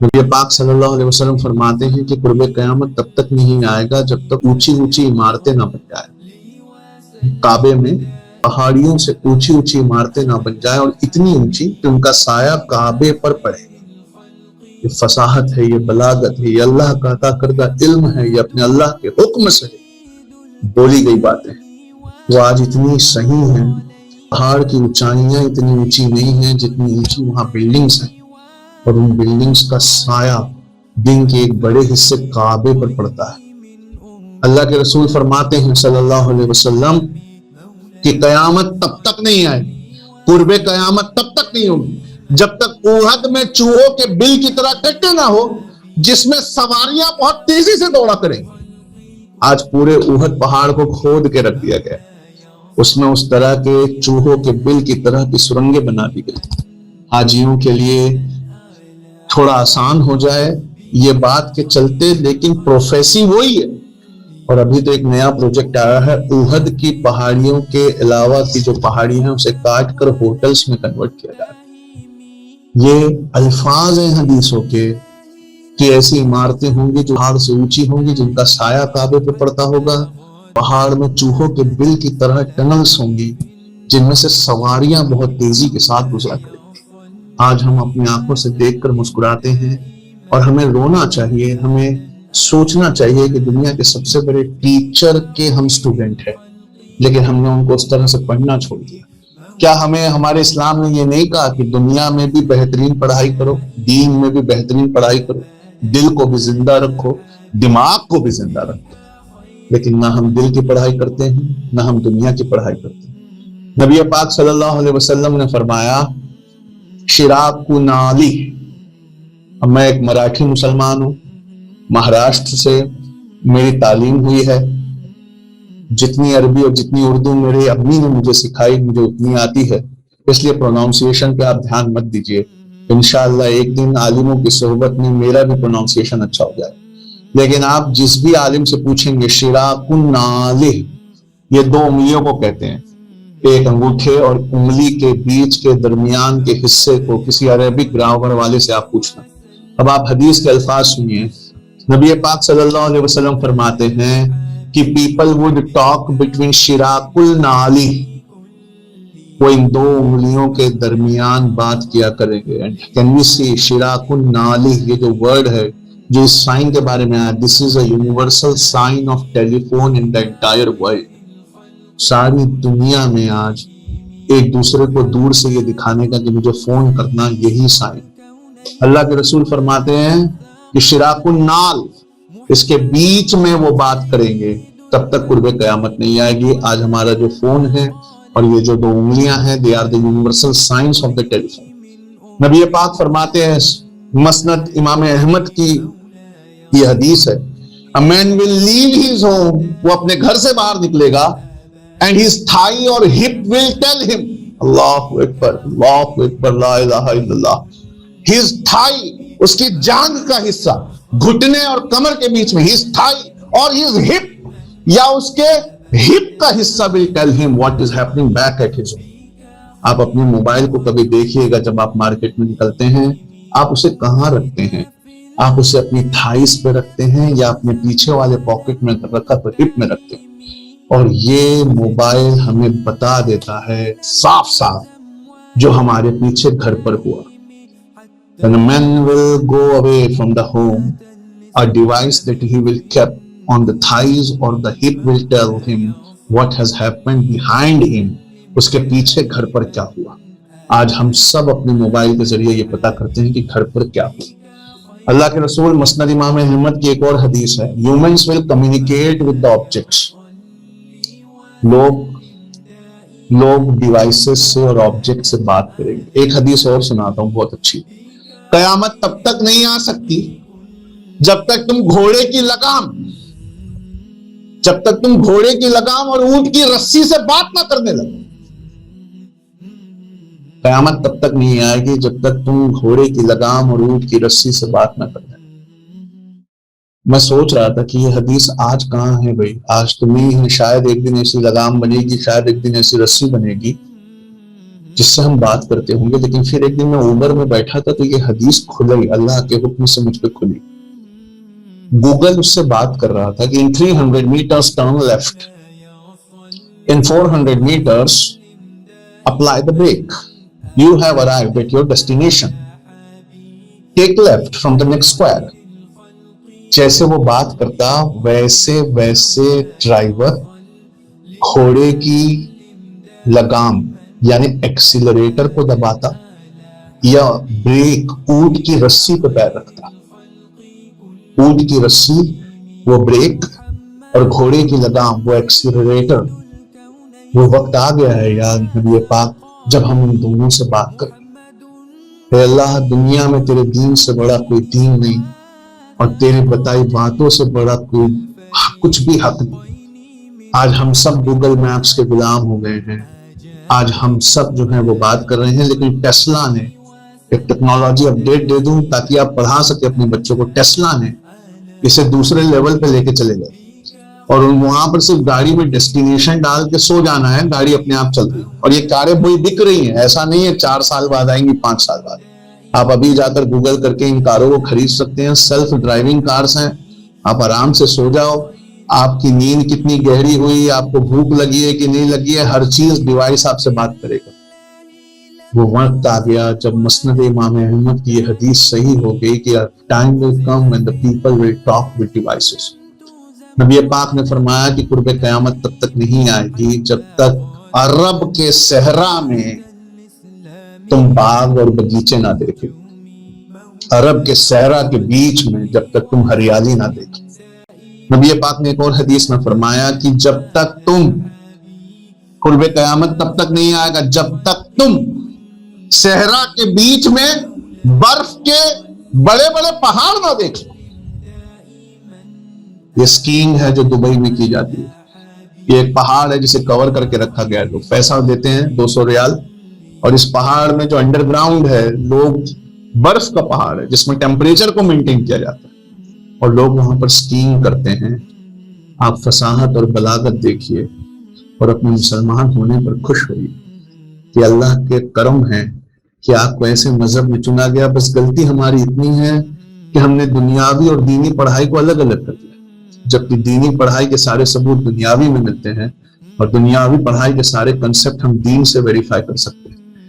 نبی پاک صلی اللہ علیہ وسلم فرماتے ہیں کہ قرب قیامت تب تک نہیں آئے گا جب تک اونچی اونچی عمارتیں نہ بن جائیں، کعبے میں پہاڑیوں سے اونچی اونچی عمارتیں نہ بن جائیں، اور اتنی اونچی کہ ان کا سایہ کعبے پر پڑے۔ یہ فصاحت ہے، یہ بلاغت ہے، یہ اللہ کا عطا کردہ علم ہے، یہ اپنے اللہ کے حکم سے بولی گئی باتیں وہ آج اتنی صحیح ہیں۔ پہاڑ کی اونچائیاں اتنی اونچی نہیں ہیں جتنی اونچی وہاں بلڈنگز ہیں، اور ان بلڈنگز کا سایہ دن کے ایک بڑے حصے کعبے پر پڑتا ہے۔ اللہ کے رسول فرماتے ہیں صلی اللہ علیہ وسلم کہ قیامت تب تک نہیں آئے، قرب قیامت تب تک نہیں ہوگی جب تک احد میں چوہوں کے بل کی طرح کٹے نہ ہو جس میں سواریاں بہت تیزی سے دوڑا کریں۔ آج پورے احد پہاڑ کو کھود کے رکھ دیا گیا، اس میں اس طرح کے چوہوں کے بل کی طرح کی سرنگیں بنا دی گئی، حاجیوں کے لیے تھوڑا آسان ہو جائے یہ بات کے چلتے، لیکن پروفیسی وہی ہے۔ اور ابھی تو ایک نیا پروجیکٹ آیا ہے، احد کی پہاڑیوں کے علاوہ کی جو پہاڑی ہیں اسے کاٹ کر ہوٹلز میں کنورٹ کیا جائے۔ یہ الفاظ ہیں حدیثوں کے کہ ایسی عمارتیں ہوں گی جو پہاڑ سے اونچی ہوں گی، جن کا سایہ کعبے پہ پڑتا ہوگا، پہاڑ میں چوہوں کے بل کی طرح ٹنلز ہوں گی جن میں سے سواریاں بہت تیزی کے ساتھ گزرا کریں گی۔ آج ہم اپنی آنکھوں سے دیکھ کر مسکراتے ہیں، اور ہمیں رونا چاہیے، ہمیں سوچنا چاہیے کہ دنیا کے سب سے بڑے ٹیچر کے ہم سٹوڈنٹ ہیں، لیکن ہم نے ان کو اس طرح سے پڑھنا چھوڑ دیا۔ کیا ہمیں ہمارے اسلام نے یہ نہیں کہا کہ دنیا میں بھی بہترین پڑھائی کرو، دین میں بھی بہترین پڑھائی کرو، دل کو بھی زندہ رکھو، دماغ کو بھی زندہ رکھو؟ لیکن نہ ہم دل کی پڑھائی کرتے ہیں، نہ ہم دنیا کی پڑھائی کرتے ہیں۔ نبی پاک صلی اللہ علیہ وسلم نے فرمایا شراک نالی، میں ایک مراٹھی مسلمان ہوں، مہاراشٹر سے میری تعلیم ہوئی ہے، جتنی عربی اور جتنی اردو میری امی نے مجھے سکھائی مجھے اتنی آتی ہے، اس لیے پروناؤنسیشن پہ آپ دھیان مت دیجئے، انشاءاللہ ایک دن عالموں کی صحبت میں میرا بھی پروناؤنسیشن اچھا ہو جائے۔ لیکن آپ جس بھی عالم سے پوچھیں گے شراک النالہ، یہ دو انگلیوں کو کہتے ہیں، ایک انگوٹھے اور انگلی کے بیچ کے درمیان کے حصے کو کسی عربک گرامر والے سے آپ پوچھنا۔ اب آپ حدیث کے الفاظ سنیے، نبی پاک صلی اللہ علیہ وسلم فرماتے ہیں کہ پیپل would talk between شراک النالی، وہ ان دو انگلیوں کے درمیان بات کیا کریں گے۔ Can we see شراک النالی، یہ جو ورڈ ہے جو اس سائن کے بارے میں آیا، this is a universal sign of telephone in the entire world۔ ساری دنیا میں آج ایک دوسرے کو دور سے یہ دکھانے کا کہ مجھے فون کرنا، یہی سائن۔ اللہ کے رسول فرماتے ہیں کہ شراک النال، اس کے بیچ میں وہ بات کریں گے، تب تک قرب قیامت نہیں آئے گی۔ آج ہمارا جو فون ہے اور یہ جو دو انگلیاں ہیں، they are the universal signs of the telephone۔ نبی پاک فرماتے ہیں، مسند امام احمد کی یہ حدیث ہے، a man will leave his home، وہ اپنے گھر سے باہر نکلے گا، and his thigh or hip will tell him، اللہ اکبر اللہ اکبر لا الہ الا اللہ، his thigh، اس کی جانگ کا حصہ، گھٹنے اور کمر کے بیچ میں his thigh اور his hip، یا اس کے hip کا حصہ will tell him what is happening back at his home۔ آپ اپنے موبائل کو کبھی دیکھیے گا، جب آپ مارکیٹ میں نکلتے ہیں آپ اسے کہاں رکھتے ہیں؟ آپ اسے اپنی تھائیز پہ رکھتے ہیں یا اپنے پیچھے والے پاکٹ میں رکھا تو ہپ میں رکھتے ہیں؟ اور یہ موبائل ہمیں بتا دیتا ہے صاف صاف جو ہمارے پیچھے گھر پر ہوا۔ When a man will go away from the home, a device that he will keep on the thighs or the hip will tell him what has happened behind him، اس کے پیچھے گھر پر کیا ہوا۔ آج ہم سب اپنے موبائل کے ذریعے یہ پتا کرتے ہیں کہ گھر پر کیا ہوا۔ اللہ کے رسول مسند امام احمد کی ایک اور حدیث ہے، humans will communicate with the objects، لوگ ڈیوائسز سے اور آبجیکٹ سے بات کریں گے۔ ایک حدیث اور سناتا ہوں بہت اچھی، قیامت تب تک نہیں آ سکتی جب تک تم گھوڑے کی لگام اور اونٹ کی رسی سے بات نہ کرنے لگو۔ قیامت تب تک نہیں آئے گی جب تک تم گھوڑے کی لگام اور اونٹ کی رسی سے بات نہ کرنے لگو۔ میں سوچ رہا تھا کہ یہ حدیث آج کہاں ہے بھائی؟ آج تو نہیں ہے، شاید ایک دن ایسی لگام بنے گی، شاید ایک دن ایسی رسی بنے گی جس سے ہم بات کرتے ہوں گے. لیکن پھر ایک دن میں اوبر میں بیٹھا تھا تو یہ حدیث کھلی, اللہ کے حکم سے مجھ پہ کھلی. گوگل اس سے بات کر رہا تھا کہ in 300 meters turn left, in 400 meters apply the brake, you have arrived at your destination, take left from the next square. جیسے وہ بات کرتا ویسے ویسے ڈرائیور گھوڑے کی لگام یعنی ایکسیلریٹر کو دباتا یا بریک اونٹ کی رسی پہ پیر رکھتا. اونٹ کی رسی وہ بریک اور گھوڑے کی لگام وہ ایکسیلریٹر. وہ وقت آ گیا ہے یا نبی پاک جب ہم ان دونوں سے بات کریں. اے اللہ, دنیا میں تیرے دین سے بڑا کوئی دین نہیں اور تیرے بتائی باتوں سے بڑا کوئی کچھ بھی حق نہیں. آج ہم سب گوگل میپس کے غلام ہو گئے ہیں. آج ہم سب جو ہیں وہ بات کر رہے ہیں, لیکن ٹیسلا نے ایک ٹیکنالوجی اپڈیٹ دے دوں تاکہ آپ پڑھا سکے اپنے بچوں کو. ٹیسلا نے اسے دوسرے لیول پہ لے کے چلے گئے اور وہاں پر صرف گاڑی میں ڈیسٹینیشن ڈال کے سو جانا ہے, گاڑی اپنے آپ چل رہی ہے. اور یہ کاریں وہی دکھ رہی ہیں, ایسا نہیں ہے 4 سال بعد آئیں گی, 5 سال بعد. آپ ابھی جا کر گوگل کر کے ان کاروں کو خرید سکتے ہیں. سیلف ڈرائیونگ کارز ہیں, آپ آرام سے سو جاؤ. آپ کی نیند کتنی گہری ہوئی, آپ کو بھوک لگی ہے کہ نہیں لگی ہے, ہر چیز ڈیوائس آپ سے بات کرے گا. وہ وقت آ گیا جب مسند امام احمد کی یہ حدیث صحیح ہو گئی کہ time will come when the people will talk with devices. نبی پاک نے فرمایا کہ قرب قیامت تب تک نہیں آئے گی جب تک عرب کے صحرا میں تم باغ اور باغیچے نہ دیکھے. عرب کے صحرا کے بیچ میں جب تک تم ہریالی نہ دیکھے. نبی پاک نے ایک اور حدیث میں فرمایا کہ جب تک تم قرب قیامت تب تک نہیں آئے گا جب تک تم صحرا کے بیچ میں برف کے بڑے بڑے پہاڑ نہ دیکھو. یہ سکینگ ہے جو دبئی میں کی جاتی ہے. یہ ایک پہاڑ ہے جسے کور کر کے رکھا گیا ہے. لوگ پیسہ دیتے ہیں 200 ریال, اور اس پہاڑ میں جو انڈر گراؤنڈ ہے, لوگ برف کا پہاڑ ہے جس میں ٹیمپریچر کو مینٹین کیا جاتا ہے اور لوگ وہاں پر سکینگ کرتے ہیں. آپ فصاحت اور بلاغت دیکھیے اور اپنے مسلمان ہونے پر خوش ہوئیے کہ اللہ کے کرم ہے کہ آپ کو ایسے مذہب میں چنا گیا. بس غلطی ہماری اتنی ہے کہ ہم نے دنیاوی اور دینی پڑھائی کو الگ الگ کر دیا, جبکہ دینی پڑھائی کے سارے ثبوت دنیاوی میں ملتے ہیں اور دنیاوی پڑھائی کے سارے کنسپٹ ہم دین سے ویریفائی کر سکتے ہیں.